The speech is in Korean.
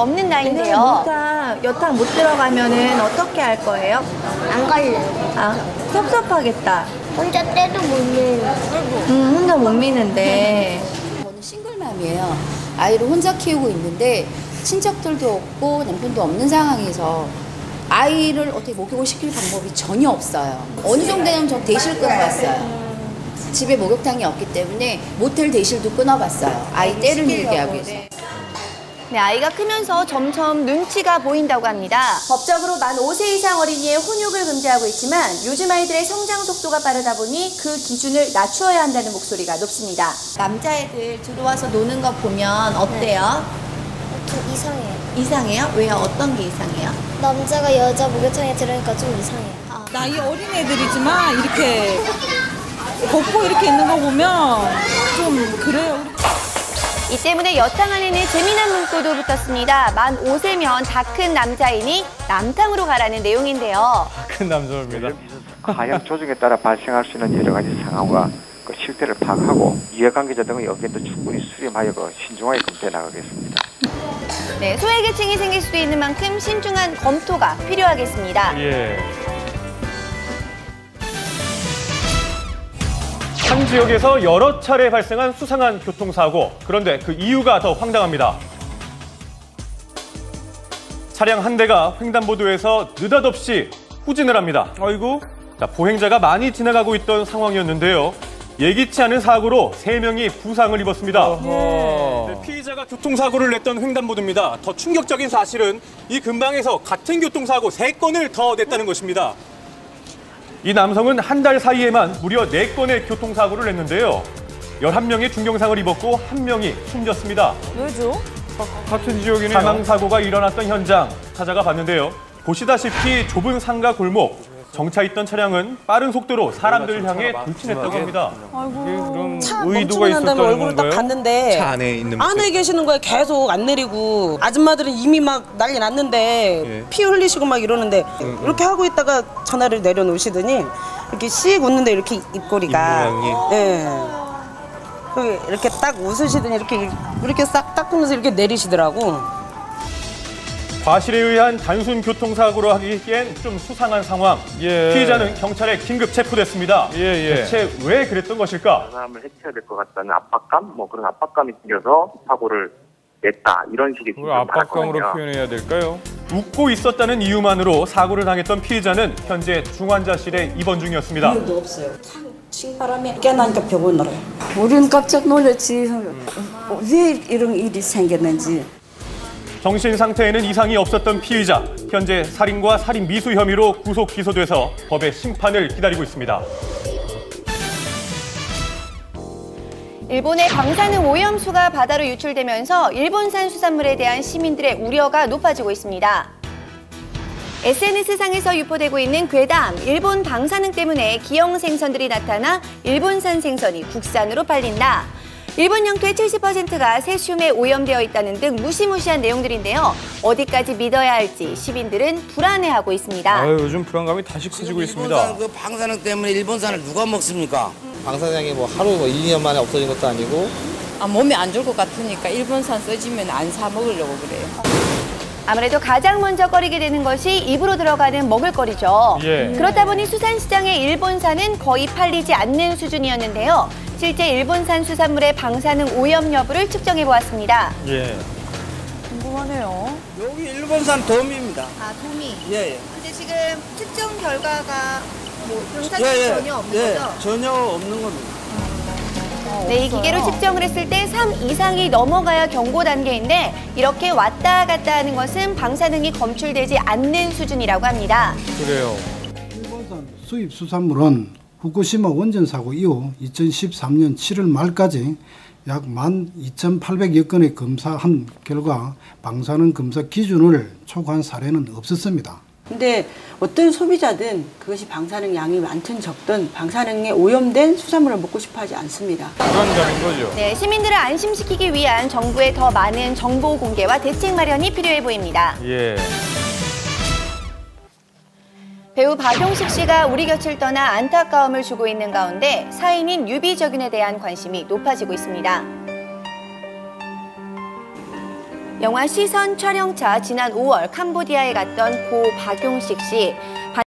없는 나이인데요. 혼자 여탕 못 들어가면은 어떻게 할 거예요? 안 갈래. 아, 섭섭하겠다. 혼자 때도 못 내고. 혼자 못 미는데. 저는 싱글맘이에요. 아이를 혼자 키우고 있는데 친척들도 없고 남편도 없는 상황에서 아이를 어떻게 목욕을 시킬 방법이 전혀 없어요. 어느 정도 되면 저 대실 끊어봤어요. 집에 목욕탕이 없기 때문에 모텔 대실도 끊어봤어요. 아이 때를 밀게 하기 위해서. 네, 아이가 크면서 점점 눈치가 보인다고 합니다. 법적으로 만 5세 이상 어린이의 혼육을 금지하고 있지만 요즘 아이들의 성장 속도가 빠르다 보니 그 기준을 낮추어야 한다는 목소리가 높습니다. 남자애들 들어와서 노는 거 보면 어때요? 좀 이상해요. 이상해요? 왜요? 어떤 게 이상해요? 남자가 여자 목욕탕에 들어오니까 좀 이상해요. 나이 어린 애들이지만 이렇게 벗고 이렇게 있는 거 보면 좀 그래요. 이 때문에 여탕 안에는 재미난 문구도 붙었습니다. 만 5세면 다 큰 남자이니 남탕으로 가라는 내용인데요. 큰 남자입니다. 가양 조정에 따라 발생할 수 있는 여러 가지 상황과 그 실태를 파악하고 이해관계자 등의 의견도 충분히 수렴하여 신중하게 검토해 나가겠습니다. 네, 소외계층이 생길 수도 있는 만큼 신중한 검토가 필요하겠습니다. 예. 한 지역에서 여러 차례 발생한 수상한 교통사고. 그런데 그 이유가 더 황당합니다. 차량 한 대가 횡단보도에서 느닷없이 후진을 합니다. 아이고. 자, 보행자가 많이 지나가고 있던 상황이었는데요. 예기치 않은 사고로 3명이 부상을 입었습니다. 네, 피의자가 교통사고를 냈던 횡단보도입니다. 더 충격적인 사실은 이 근방에서 같은 교통사고 3건을 더 냈다는 것입니다. 이 남성은 한 달 사이에만 무려 4건의 교통사고를 냈는데요. 11명이 중경상을 입었고 1명이 숨졌습니다. 왜죠? 같은 지역이네요. 사망사고가 일어났던 현장 찾아가 봤는데요. 보시다시피 좁은 상가 골목. 정차 있던 차량은 빠른 속도로 사람들을 향해 돌진했다고 합니다. 아이고. 차 멈추고 난 다음에 얼굴을 딱 봤는데 차 안에 있는 안에 계시는 거에 계속 안 내리고 아줌마들은 이미 막 난리 났는데 피 흘리시고 막 이러는데 이렇게 하고 있다가 전화를 내려놓으시더니 이렇게 씩 웃는데 이렇게 입꼬리가 예. 이렇게 딱 웃으시더니 이렇게 싹 닦으면서 이렇게 내리시더라고. 과실에 의한 단순 교통사고로 하기엔 좀 수상한 상황. 예. 피해자는 경찰에 긴급 체포됐습니다. 대체 왜 그랬던 것일까? 사람을 해쳐야 될 것 같다는 압박감, 그런 압박감이 생겨서 사고를 냈다 이런 식의 그걸 압박감으로 표현해야 될까요? 웃고 있었다는 이유만으로 사고를 당했던 피해자는 현재 중환자실에 입원 중이었습니다. 이유도 없어요. 신바람에 깨나니까 병원으로. 우리는 깜짝 놀랐지. 왜 이런 일이 생겼는지. 정신 상태에는 이상이 없었던 피의자. 현재 살인과 살인 미수 혐의로 구속 기소돼서 법의 심판을 기다리고 있습니다. 일본의 방사능 오염수가 바다로 유출되면서 일본산 수산물에 대한 시민들의 우려가 높아지고 있습니다. SNS상에서 유포되고 있는 괴담, 일본 방사능 때문에 기형 생선들이 나타나 일본산 생선이 국산으로 팔린다. 일본 영토의 70%가 세슘에 오염되어 있다는 등 무시무시한 내용들인데요. 어디까지 믿어야 할지 시민들은 불안해하고 있습니다. 요즘 불안감이 다시 커지고 있습니다. 일본산 그 방사능 때문에 일본산을 누가 먹습니까? 방사능이 하루 1, 2년 만에 없어진 것도 아니고. 몸에 안 좋을 것 같으니까 일본산 써지면 안 사 먹으려고 그래요. 아무래도 가장 먼저 꺼리게 되는 것이 입으로 들어가는 먹을거리죠. 그렇다 보니 수산시장의 일본산은 거의 팔리지 않는 수준이었는데요. 실제 일본산 수산물의 방사능 오염 여부를 측정해보았습니다. 궁금하네요. 여기 일본산 도미입니다. 아, 도미. 예. 근데 지금 측정 결과가 병사증이 전혀 없는 거죠? 전혀 없는 겁니다. 네, 이 기계로 측정을 했을 때 3 이상이 넘어가야 경고 단계인데 이렇게 왔다 갔다 하는 것은 방사능이 검출되지 않는 수준이라고 합니다. 그래요. 일본산 수입 수산물은 후쿠시마 원전 사고 이후 2013년 7월 말까지 약 12,800여 건의 검사한 결과 방사능 검사 기준을 초과한 사례는 없었습니다. 근데 어떤 소비자든 그것이 방사능 양이 많든 적든 방사능에 오염된 수산물을 먹고 싶어 하지 않습니다. 불안감인 거죠. 네, 시민들을 안심시키기 위한 정부의 더 많은 정보 공개와 대책 마련이 필요해 보입니다. 배우 박용식 씨가 우리 곁을 떠나 안타까움을 주고 있는 가운데 사인인 유비적윤에 대한 관심이 높아지고 있습니다. 영화 시선 촬영차 지난 5월 캄보디아에 갔던 고 박용식 씨.